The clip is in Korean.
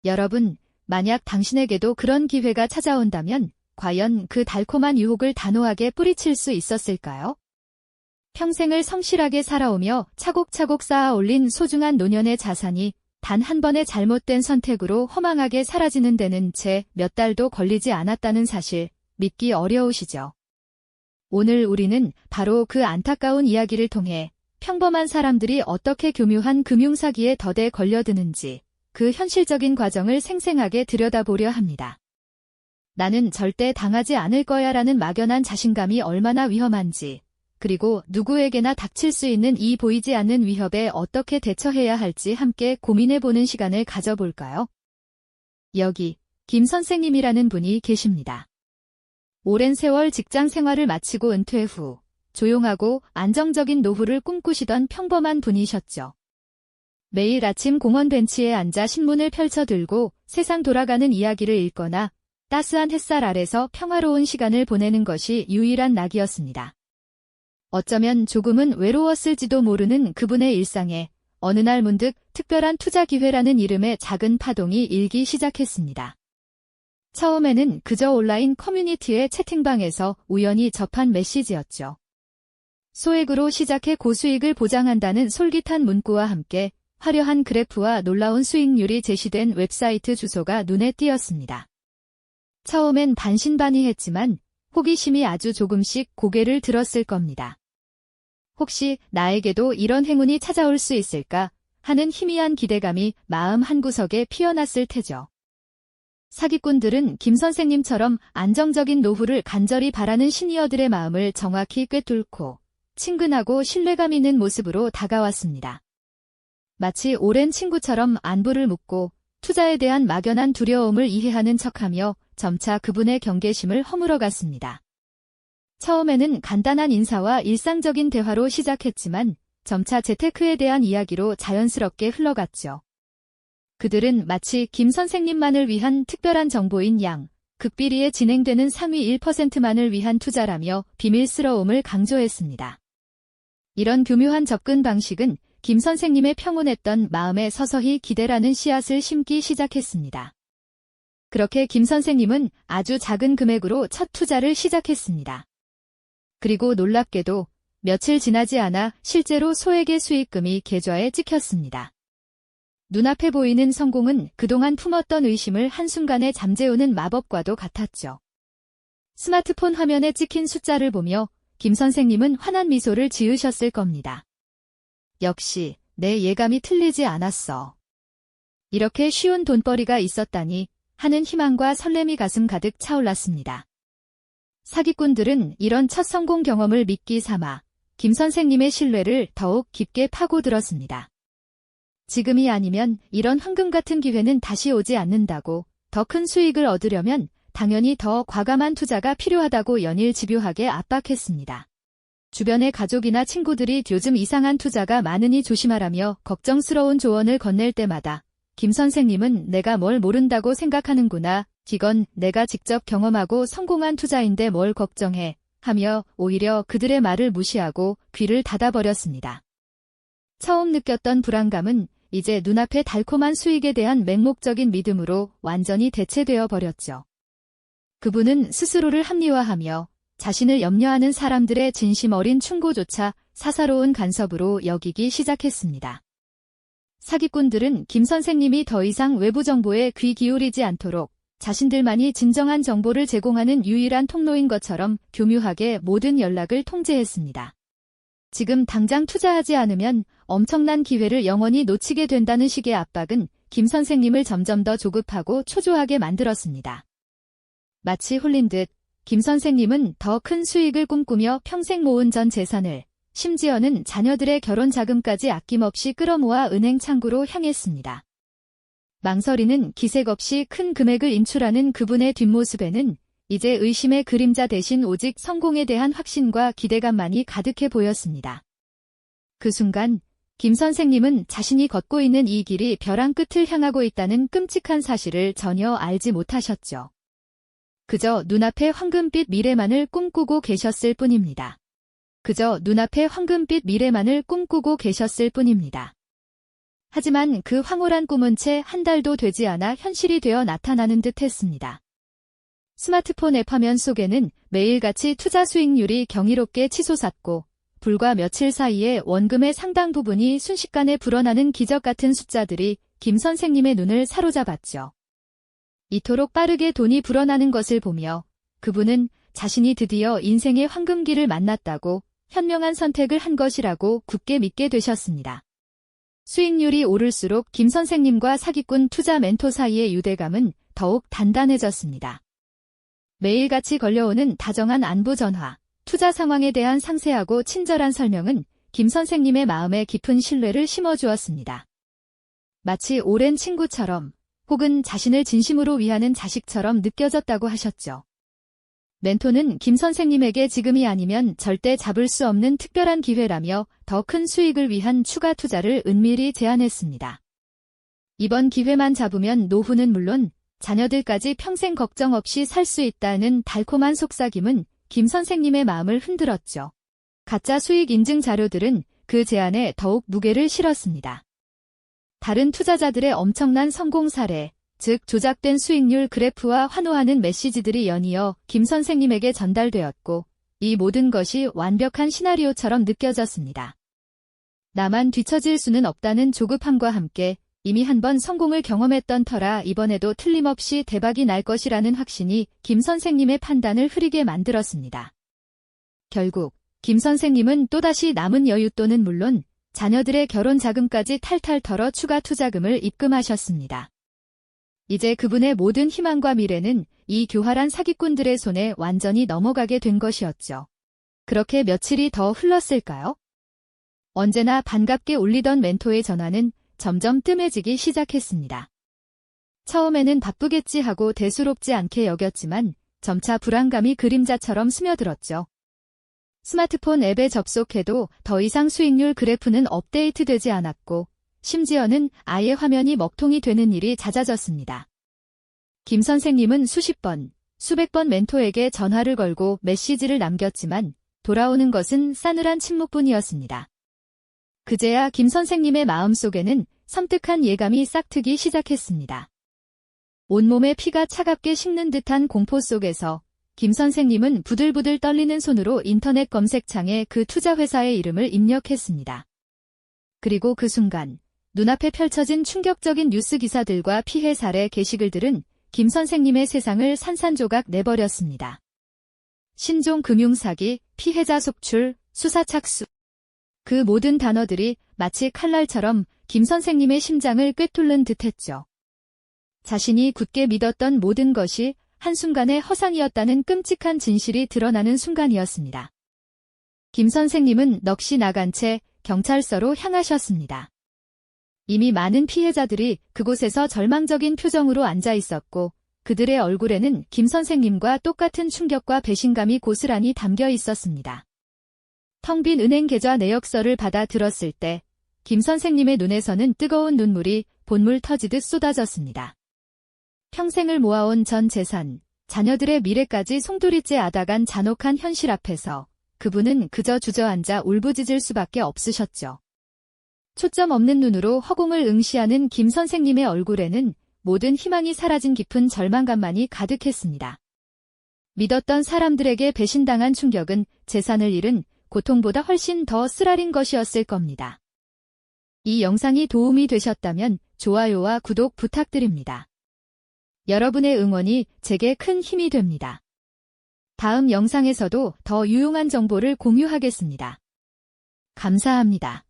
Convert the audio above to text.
여러분, 만약 당신에게도 그런 기회가 찾아온다면 과연 그 달콤한 유혹을 단호하게 뿌리칠 수 있었을까요? 평생을 성실하게 살아오며 차곡차곡 쌓아 올린 소중한 노년의 자산이 단 한 번의 잘못된 선택으로 허망하게 사라지는 데는 채 몇 달도 걸리지 않았다는 사실, 믿기 어려우시죠? 오늘 우리는 바로 그 안타까운 이야기를 통해 평범한 사람들이 어떻게 교묘한 금융사기에 더뎌 걸려드는지 그 현실적인 과정을 생생하게 들여다보려 합니다. 나는 절대 당하지 않을 거야 라는 막연한 자신감이 얼마나 위험한지, 그리고 누구에게나 닥칠 수 있는 이 보이지 않는 위협에 어떻게 대처해야 할지 함께 고민해보는 시간을 가져볼까요? 여기 김 선생님이라는 분이 계십니다. 오랜 세월 직장 생활을 마치고 은퇴 후 조용하고 안정적인 노후를 꿈꾸시던 평범한 분이셨죠. 매일 아침 공원 벤치에 앉아 신문을 펼쳐들고 세상 돌아가는 이야기를 읽거나 따스한 햇살 아래서 평화로운 시간을 보내는 것이 유일한 낙이었습니다. 어쩌면 조금은 외로웠을지도 모르는 그분의 일상에 어느 날 문득 특별한 투자 기회라는 이름의 작은 파동이 일기 시작했습니다. 처음에는 그저 온라인 커뮤니티의 채팅방에서 우연히 접한 메시지였죠. 소액으로 시작해 고수익을 보장한다는 솔깃한 문구와 함께 화려한 그래프와 놀라운 수익률이 제시된 웹사이트 주소가 눈에 띄었습니다. 처음엔 반신반의했지만 호기심이 아주 조금씩 고개를 들었을 겁니다. 혹시 나에게도 이런 행운이 찾아올 수 있을까 하는 희미한 기대감이 마음 한구석에 피어났을 테죠. 사기꾼들은 김 선생님처럼 안정적인 노후를 간절히 바라는 시니어들의 마음을 정확히 꿰뚫고 친근하고 신뢰감 있는 모습으로 다가왔습니다. 마치 오랜 친구처럼 안부를 묻고 투자에 대한 막연한 두려움을 이해하는 척하며 점차 그분의 경계심을 허물어갔습니다. 처음에는 간단한 인사와 일상적인 대화로 시작했지만 점차 재테크에 대한 이야기로 자연스럽게 흘러갔죠. 그들은 마치 김 선생님만을 위한 특별한 정보인 양, 극비리에 진행되는 상위 1%만을 위한 투자라며 비밀스러움을 강조했습니다. 이런 교묘한 접근 방식은 김 선생님의 평온했던 마음에 서서히 기대라는 씨앗을 심기 시작했습니다. 그렇게 김 선생님은 아주 작은 금액으로 첫 투자를 시작했습니다. 그리고 놀랍게도 며칠 지나지 않아 실제로 소액의 수익금이 계좌에 찍혔습니다. 눈앞에 보이는 성공은 그동안 품었던 의심을 한순간에 잠재우는 마법과도 같았죠. 스마트폰 화면에 찍힌 숫자를 보며 김 선생님은 환한 미소를 지으셨을 겁니다. 역시 내 예감이 틀리지 않았어. 이렇게 쉬운 돈벌이가 있었다니 하는 희망과 설렘이 가슴 가득 차올랐습니다. 사기꾼들은 이런 첫 성공 경험을 미끼 삼아 김 선생님의 신뢰를 더욱 깊게 파고들었습니다. 지금이 아니면 이런 황금 같은 기회는 다시 오지 않는다고, 더 큰 수익을 얻으려면 당연히 더 과감한 투자가 필요하다고 연일 집요하게 압박했습니다. 주변의 가족이나 친구들이 요즘 이상한 투자가 많으니 조심하라며 걱정스러운 조언을 건넬 때마다 김 선생님은 내가 뭘 모른다고 생각하는구나, 이건 내가 직접 경험하고 성공한 투자인데 뭘 걱정해 하며 오히려 그들의 말을 무시하고 귀를 닫아버렸습니다. 처음 느꼈던 불안감은 이제 눈앞의 달콤한 수익에 대한 맹목적인 믿음으로 완전히 대체되어 버렸죠. 그분은 스스로를 합리화하며 자신을 염려하는 사람들의 진심 어린 충고조차 사사로운 간섭으로 여기기 시작했습니다. 사기꾼들은 김 선생님이 더 이상 외부 정보에 귀 기울이지 않도록 자신들만이 진정한 정보를 제공하는 유일한 통로인 것처럼 교묘하게 모든 연락을 통제했습니다. 지금 당장 투자하지 않으면 엄청난 기회를 영원히 놓치게 된다는 식의 압박은 김 선생님을 점점 더 조급하고 초조하게 만들었습니다. 마치 홀린 듯 김 선생님은 더 큰 수익을 꿈꾸며 평생 모은 전 재산을, 심지어는 자녀들의 결혼 자금까지 아낌없이 끌어모아 은행 창구로 향했습니다. 망설이는 기색 없이 큰 금액을 인출하는 그분의 뒷모습에는 이제 의심의 그림자 대신 오직 성공에 대한 확신과 기대감만이 가득해 보였습니다. 그 순간 김 선생님은 자신이 걷고 있는 이 길이 벼랑 끝을 향하고 있다는 끔찍한 사실을 전혀 알지 못하셨죠. 그저 눈앞의 황금빛 미래만을 꿈꾸고 계셨을 뿐입니다. 그저 눈앞의 황금빛 미래만을 꿈꾸고 계셨을 뿐입니다. 하지만 그 황홀한 꿈은 채 한 달도 되지 않아 현실이 되어 나타나는 듯 했습니다. 스마트폰 앱 화면 속에는 매일같이 투자 수익률이 경이롭게 치솟았고 불과 며칠 사이에 원금의 상당 부분이 순식간에 불어나는 기적 같은 숫자들이 김 선생님의 눈을 사로잡았죠. 이토록 빠르게 돈이 불어나는 것을 보며 그분은 자신이 드디어 인생의 황금기를 만났다고 현명한 선택을 한 것이라고 굳게 믿게 되셨습니다. 수익률이 오를수록 김 선생님과 사기꾼 투자 멘토 사이의 유대감은 더욱 단단해졌습니다. 매일같이 걸려오는 다정한 안부 전화, 투자 상황에 대한 상세하고 친절한 설명은 김 선생님의 마음에 깊은 신뢰를 심어주었습니다. 마치 오랜 친구처럼 혹은 자신을 진심으로 위하는 자식처럼 느껴졌다고 하셨죠. 멘토는 김 선생님에게 지금이 아니면 절대 잡을 수 없는 특별한 기회라며 더 큰 수익을 위한 추가 투자를 은밀히 제안했습니다. 이번 기회만 잡으면 노후는 물론 자녀들까지 평생 걱정 없이 살 수 있다는 달콤한 속삭임은 김 선생님의 마음을 흔들었죠. 가짜 수익 인증 자료들은 그 제안에 더욱 무게를 실었습니다. 다른 투자자들의 엄청난 성공 사례, 즉 조작된 수익률 그래프와 환호하는 메시지들이 연이어 김 선생님에게 전달되었고 이 모든 것이 완벽한 시나리오처럼 느껴졌습니다. 나만 뒤처질 수는 없다는 조급함과 함께 이미 한 번 성공을 경험했던 터라 이번에도 틀림없이 대박이 날 것이라는 확신이 김 선생님의 판단을 흐리게 만들었습니다. 결국 김 선생님은 또다시 남은 여윳돈은 물론 자녀들의 결혼 자금까지 탈탈 털어 추가 투자금을 입금하셨습니다. 이제 그분의 모든 희망과 미래는 이 교활한 사기꾼들의 손에 완전히 넘어가게 된 것이었죠. 그렇게 며칠이 더 흘렀을까요? 언제나 반갑게 울리던 멘토의 전화는 점점 뜸해지기 시작했습니다. 처음에는 바쁘겠지 하고 대수롭지 않게 여겼지만 점차 불안감이 그림자처럼 스며들었죠. 스마트폰 앱에 접속해도 더 이상 수익률 그래프는 업데이트되지 않았고 심지어는 아예 화면이 먹통이 되는 일이 잦아졌습니다. 김 선생님은 수십 번, 수백 번 멘토에게 전화를 걸고 메시지를 남겼지만 돌아오는 것은 싸늘한 침묵뿐이었습니다. 그제야 김 선생님의 마음속에는 섬뜩한 예감이 싹트기 시작했습니다. 온몸에 피가 차갑게 식는 듯한 공포 속에서 김 선생님은 부들부들 떨리는 손으로 인터넷 검색창에 그 투자회사의 이름을 입력했습니다. 그리고 그 순간 눈앞에 펼쳐진 충격적인 뉴스 기사들과 피해 사례 게시글들은 김 선생님의 세상을 산산조각 내버렸습니다. 신종 금융사기, 피해자 속출, 수사 착수. 그 모든 단어들이 마치 칼날처럼 김 선생님의 심장을 꿰뚫는 듯했죠. 자신이 굳게 믿었던 모든 것이 한순간에 허상이었다는 끔찍한 진실이 드러나는 순간이었습니다. 김 선생님은 넋이 나간 채 경찰서로 향하셨습니다. 이미 많은 피해자들이 그곳에서 절망적인 표정으로 앉아 있었고 그들의 얼굴에는 김 선생님과 똑같은 충격과 배신감이 고스란히 담겨 있었습니다. 텅 빈 은행 계좌 내역서를 받아 들었을 때 김 선생님의 눈에서는 뜨거운 눈물이 본물 터지듯 쏟아졌습니다. 평생을 모아온 전 재산, 자녀들의 미래까지 송두리째 앗아간 잔혹한 현실 앞에서 그분은 그저 주저앉아 울부짖을 수밖에 없으셨죠. 초점 없는 눈으로 허공을 응시하는 김 선생님의 얼굴에는 모든 희망이 사라진 깊은 절망감만이 가득했습니다. 믿었던 사람들에게 배신당한 충격은 재산을 잃은 고통보다 훨씬 더 쓰라린 것이었을 겁니다. 이 영상이 도움이 되셨다면 좋아요와 구독 부탁드립니다. 여러분의 응원이 제게 큰 힘이 됩니다. 다음 영상에서도 더 유용한 정보를 공유하겠습니다. 감사합니다.